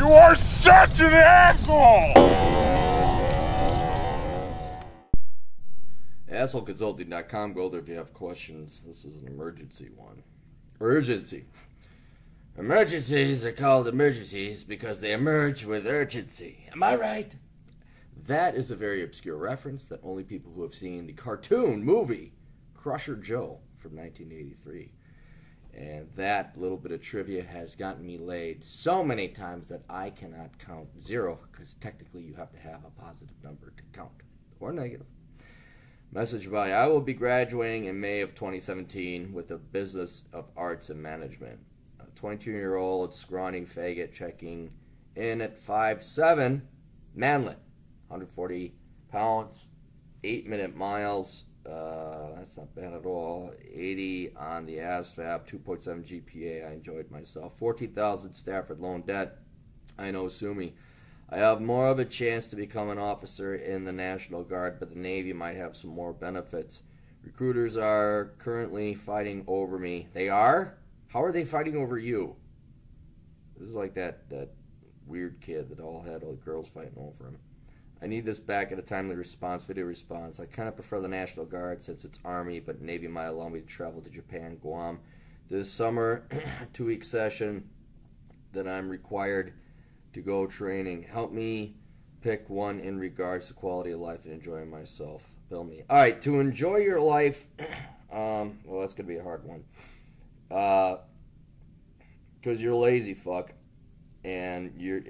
You are such an asshole! AssholeConsulting.com. Go there if you have questions. This is an emergency one. Urgency. Emergencies are called emergencies because they emerge with urgency. Am I right? That is a very obscure reference that only people who have seen the cartoon movie Crusher Joe from 1983. And that little bit of trivia has gotten me laid so many times that I cannot count zero, because technically you have to have a positive number to count, or negative. Message by: I will be graduating in May of 2017 with a Business of Arts and Management. A 22-year-old scrawny faggot checking in at 5'7", manlet, 140 pounds, 8-minute miles. That's not bad at all. 80 on the ASVAB, 2.7 GPA. I enjoyed myself. 14,000 Stafford loan debt. I know, sue me. I have more of a chance to become an officer in the National Guard, but the Navy might have some more benefits. Recruiters are currently fighting over me. They are? How are they fighting over you? This is like that weird kid that all had all the girls fighting over him. I need this back at a timely response, video response. I kind of prefer the National Guard since it's Army, but Navy might allow me to travel to Japan, Guam this summer, 2-week session that I'm required to go training. Help me pick one in regards to quality of life and enjoying myself. Bill me. All right, to enjoy your life, well, that's going to be a hard one. Because you're a lazy fuck, and you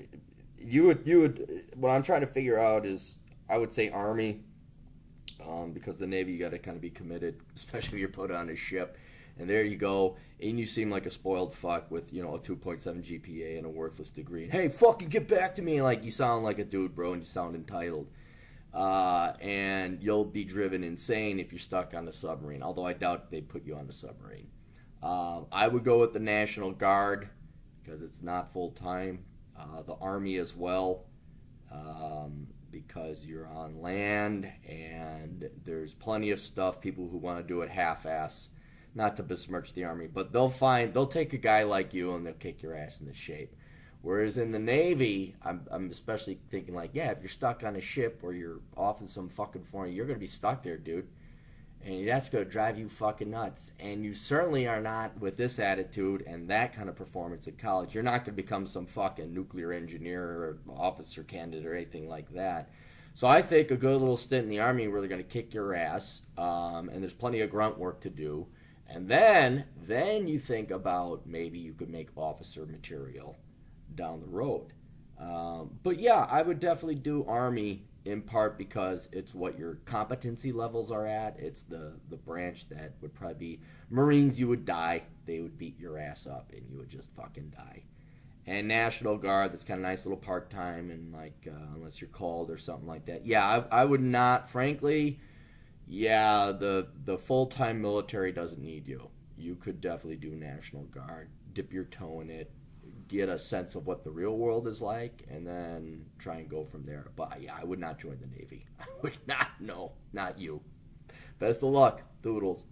would. What I'm trying to figure out is, I would say Army, because the Navy you got to kind of be committed, especially if you're put on a ship, and there you go, and you seem like a spoiled fuck with a 2.7 GPA and a worthless degree. And, hey, fucking get back to me! Like, you sound like a dude, bro, and you sound entitled, and you'll be driven insane if you're stuck on the submarine. Although I doubt they put you on the submarine. I would go with the National Guard because it's not full time. The Army as well, because you're on land and there's plenty of stuff, people who want to do it half-ass, not to besmirch the Army, but they'll take a guy like you and they'll kick your ass into shape. Whereas in the Navy, I'm especially thinking like, yeah, if you're stuck on a ship or you're off in some fucking foreign, you're going to be stuck there, dude. And that's going to drive you fucking nuts. And you certainly are not, with this attitude and that kind of performance in college, you're not going to become some fucking nuclear engineer or officer candidate or anything like that. So I think a good little stint in the Army where they're going to kick your ass, and there's plenty of grunt work to do. And then you think about maybe you could make officer material down the road. But yeah, I would definitely do Army, in part because it's what your competency levels are at. It's the branch that would probably be Marines. You would die. They would beat your ass up and you would just fucking die. And National Guard, that's kind of nice little part-time, and like unless you're called or something like that. Yeah, I would not, frankly. Yeah, the full-time military doesn't need you. You could definitely do National Guard, dip your toe in it, get a sense of what the real world is like, and then try and go from there. But yeah, I would not join the Navy. I would not. No, not you. Best of luck. Doodles.